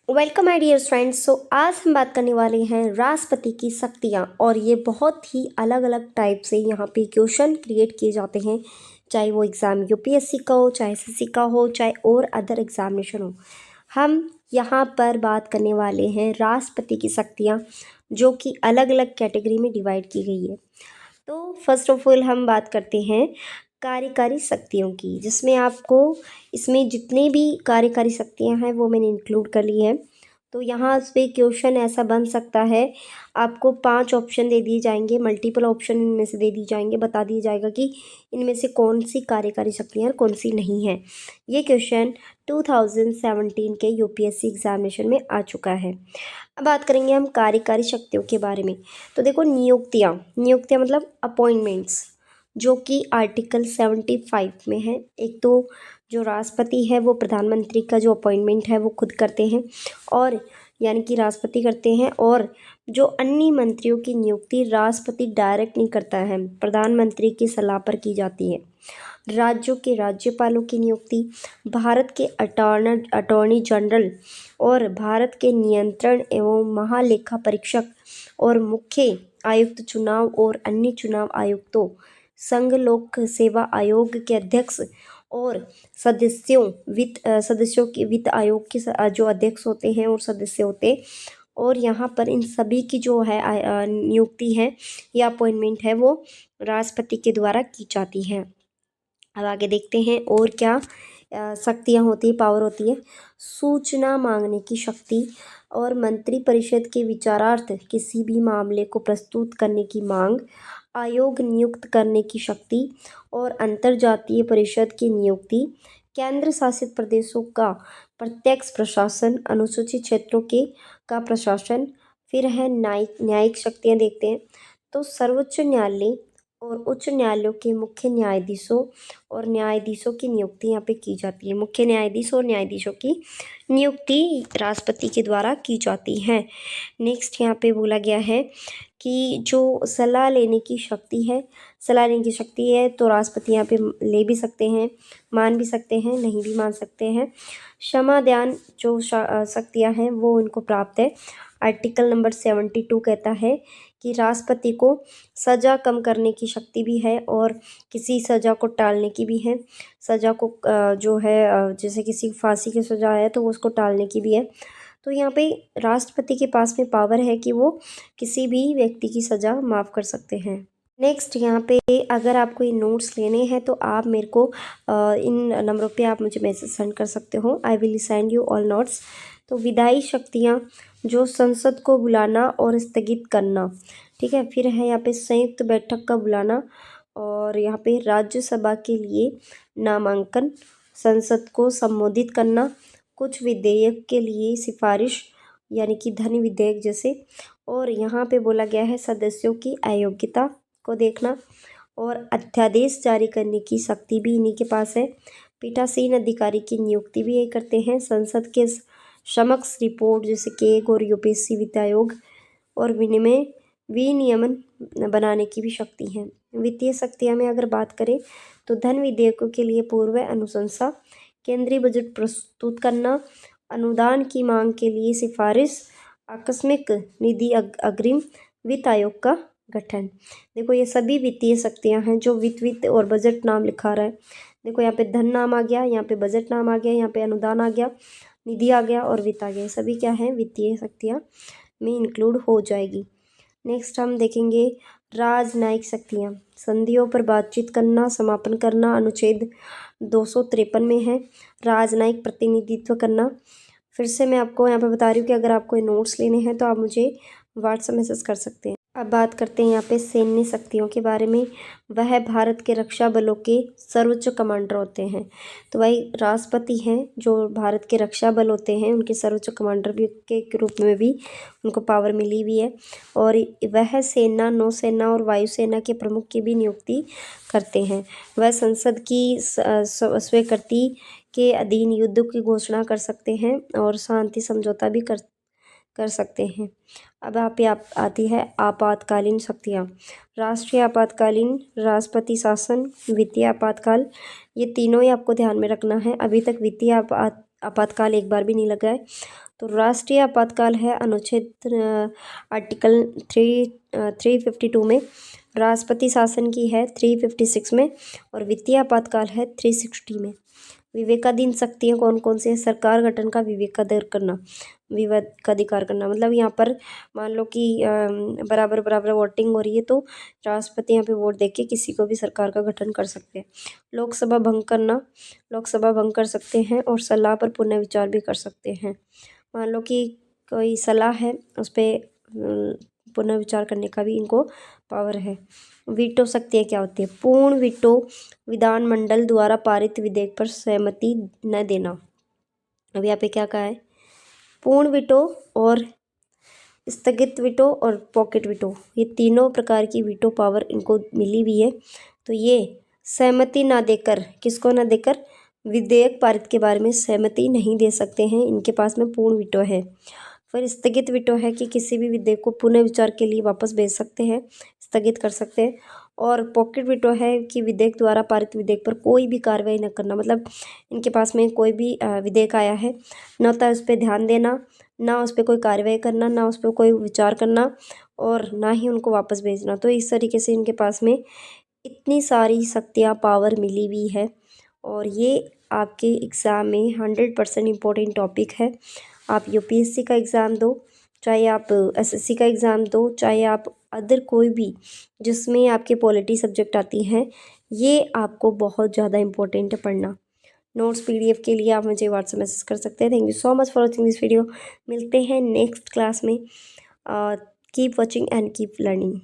Welcome my dear friends. आज हम बात करने वाले हैं राष्ट्रपति की शक्तियाँ, और ये बहुत ही अलग अलग टाइप से यहाँ पे क्वेश्चन क्रिएट किए जाते हैं, चाहे वो एग्ज़ाम यूपीएससी का हो, चाहे एसएससी का हो, चाहे और अदर एग्जामिनेशन हो। हम यहाँ पर बात करने वाले हैं राष्ट्रपति की शक्तियाँ, जो कि अलग अलग कैटेगरी में डिवाइड की गई है। तो फर्स्ट ऑफ ऑल हम बात करते हैं कार्यकारी शक्तियों की, जिसमें आपको इसमें जितनी भी कार्यकारी शक्तियां हैं वो मैंने इंक्लूड कर ली हैं। तो यहाँ पे क्वेश्चन ऐसा बन सकता है, आपको 5 ऑप्शन दे दिए जाएंगे, मल्टीपल ऑप्शन इनमें से दे दिए जाएंगे, बता दिया जाएगा कि इनमें से कौन सी कार्यकारी शक्तियाँ और कौन सी नहीं है। ये क्वेश्चन 2017 के यूपीएससी एग्जामिनेशन में आ चुका है। अब बात करेंगे हम कार्यकारी शक्तियों के बारे में। तो देखो, नियुक्तियाँ मतलब अपॉइंटमेंट्स, जो कि आर्टिकल 75 में है। एक तो जो राष्ट्रपति है वो प्रधानमंत्री का जो अपॉइंटमेंट है वो खुद करते हैं, और यानी कि राष्ट्रपति करते हैं, और जो अन्य मंत्रियों की नियुक्ति राष्ट्रपति डायरेक्ट नहीं करता है, प्रधानमंत्री की सलाह पर की जाती है। राज्यों के राज्यपालों की नियुक्ति, भारत के अटॉर्नी जनरल और भारत के नियंत्रण एवं महालेखा परीक्षक और मुख्य आयुक्त चुनाव और अन्य चुनाव आयुक्तों, संघ लोक सेवा आयोग के अध्यक्ष और सदस्यों के वित्त आयोग के जो अध्यक्ष होते हैं और सदस्य होते हैं। और यहाँ पर इन सभी की जो है नियुक्ति है या अपॉइंटमेंट है वो राष्ट्रपति के द्वारा की जाती है। अब आगे देखते हैं और क्या शक्तियाँ होती है, पावर होती है। सूचना मांगने की शक्ति और मंत्रिपरिषद के विचारार्थ किसी भी मामले को प्रस्तुत करने की मांग, आयोग नियुक्त करने की शक्ति और अंतर्जातीय परिषद की नियुक्ति, केंद्र शासित प्रदेशों का प्रत्यक्ष प्रशासन, अनुसूचित क्षेत्रों के का प्रशासन। फिर है न्यायिक शक्तियाँ देखते हैं। तो सर्वोच्च न्यायालय और उच्च न्यायालयों के मुख्य न्यायाधीशों और न्यायाधीशों की नियुक्ति यहाँ पे की जाती है। मुख्य न्यायाधीश और न्यायाधीशों की नियुक्ति राष्ट्रपति के द्वारा की जाती है। नेक्स्ट यहाँ पे बोला गया है कि जो सलाह लेने की शक्ति है, सलाह लेने की शक्ति है तो राष्ट्रपति यहाँ पे ले भी सकते हैं, मान भी सकते हैं, नहीं भी मान सकते हैं। क्षमा दान जो शक्तियाँ हैं वो उनको प्राप्त है। आर्टिकल नंबर 72 कहता है कि राष्ट्रपति को सज़ा कम करने की शक्ति भी है और किसी सज़ा को टालने की भी है। सज़ा को जो है जैसे किसी फांसी की सज़ा है तो उसको टालने की भी है। तो यहाँ पे राष्ट्रपति के पास में पावर है कि वो किसी भी व्यक्ति की सज़ा माफ़ कर सकते हैं। नेक्स्ट यहाँ पे अगर आपको ये नोट्स लेने हैं तो आप मेरे को इन नंबरों पे आप मुझे मैसेज सेंड कर सकते हो। I will send you all notes. तो विधायी शक्तियाँ, जो संसद को बुलाना और स्थगित करना, ठीक है। फिर है यहाँ पे संयुक्त बैठक का बुलाना, और यहाँ पे राज्यसभा के लिए नामांकन, संसद को संबोधित करना, कुछ विधेयक के लिए सिफारिश यानी कि धन विधेयक जैसे, और यहाँ पे बोला गया है सदस्यों की अयोग्यता को देखना, और अध्यादेश जारी करने की शक्ति भी इन्हीं के पास है। पीठासीन अधिकारी की नियुक्ति भी यही करते हैं। संसद के समक्ष रिपोर्ट जैसे केग और यूपीएससी वित्त आयोग और विनियमन बनाने की भी शक्ति है। वित्तीय शक्तियाँ में अगर बात करें तो धन विधेयकों के लिए पूर्व अनुशंसा, केंद्रीय बजट प्रस्तुत करना, अनुदान की मांग के लिए सिफारिश, आकस्मिक निधि अग्रिम, वित्त आयोग का गठन। देखो ये सभी वित्तीय शक्तियाँ हैं जो वित्त और बजट नाम लिखा रहा है। देखो यहाँ पे धन नाम आ गया, यहाँ पे बजट नाम आ गया, यहाँ पे अनुदान आ गया, निधि आ गया और वित्त आ गया। सभी क्या है, वित्तीय शक्तियाँ में इंक्लूड हो जाएगी। नेक्स्ट हम देखेंगे राजनयिक शक्तियाँ। संधियों पर बातचीत करना, समापन करना, अनुच्छेद 253 में है। राजनयिक प्रतिनिधित्व करना। फिर से मैं आपको यहाँ पे बता रही हूँ कि अगर आपको ये नोट्स लेने हैं तो आप मुझे व्हाट्सएप मैसेज कर सकते हैं। अब बात करते हैं यहाँ पे सैन्य शक्तियों के बारे में। वह भारत के रक्षा बलों के सर्वोच्च कमांडर होते हैं। तो भाई राष्ट्रपति हैं जो भारत के रक्षा बल होते हैं, उनके सर्वोच्च कमांडर भी के रूप में भी उनको पावर मिली हुई है। और वह सेना, नौसेना और वायुसेना के प्रमुख की भी नियुक्ति करते हैं। वह संसद की स्वीकृति के अधीन युद्ध की घोषणा कर सकते हैं और शांति समझौता भी कर सकते हैं। अब आप आती है आपातकालीन शक्तियाँ। राष्ट्रीय आपातकालीन, राष्ट्रपति शासन, वित्तीय आपातकाल, ये तीनों ही आपको ध्यान में रखना है। अभी तक वित्तीय आपातकाल एक बार भी नहीं लगा है। तो राष्ट्रीय आपातकाल है अनुच्छेद आर्टिकल 352 में, राष्ट्रपति शासन की है 356 में, और वित्तीय आपातकाल है 360 में। विवेकाधीन शक्तियाँ कौन कौन सी है? सरकार गठन का विवेकाधिकार करना, मतलब यहाँ पर मान लो कि बराबर बराबर वोटिंग हो रही है तो राष्ट्रपति यहाँ पे वोट देके किसी को भी सरकार का गठन कर सकते हैं। लोकसभा भंग करना, लोकसभा भंग कर सकते हैं और सलाह पर पुनर्विचार भी कर सकते हैं। मान लो कि कोई सलाह है उस पर पुनर्विचार करने का भी इनको पावर है। वीटो शक्तियाँ क्या होती है? पूर्ण वीटो, विधानमंडल द्वारा पारित विधेयक पर सहमति न देना। अब यहाँ पे क्या कहा है? पूर्ण वीटो और स्थगित वीटो और पॉकेट वीटो, ये तीनों प्रकार की वीटो पावर इनको मिली हुई है। तो ये सहमति ना देकर, किसको ना देकर? विधेयक पारित के बारे में सहमति नहीं दे सकते हैं, इनके पास में पूर्ण वीटो है। फिर स्थगित वीटो है कि किसी भी विधेयक को पुनः विचार के लिए वापस भेज सकते हैं, स्थगित कर सकते हैं। और पॉकेट वीटो है कि विधेयक द्वारा पारित विधेयक पर कोई भी कार्रवाई न करना, मतलब इनके पास में कोई भी विधेयक आया है, न होता उस पर ध्यान देना, ना उस पर कोई कार्रवाई करना, ना उस पर कोई विचार करना, और ना ही उनको वापस भेजना। तो इस तरीके से इनके पास में इतनी सारी शक्तियाँ, पावर मिली हुई है, और ये आपके एग्ज़ाम में 100% इम्पोर्टेंट टॉपिक है। आप यूपीएससी का एग्ज़ाम दो, चाहे आप एसएससी का एग्ज़ाम दो, चाहे आप अदर कोई भी जिसमें आपके पॉलिटी सब्जेक्ट आती हैं, ये आपको बहुत ज़्यादा इम्पोर्टेंट है पढ़ना। नोट्स पीडीएफ के लिए आप मुझे व्हाट्सएप मैसेज कर सकते हैं। Thank you so much for watching this video. मिलते हैं नेक्स्ट क्लास में। Keep watching and keep learning.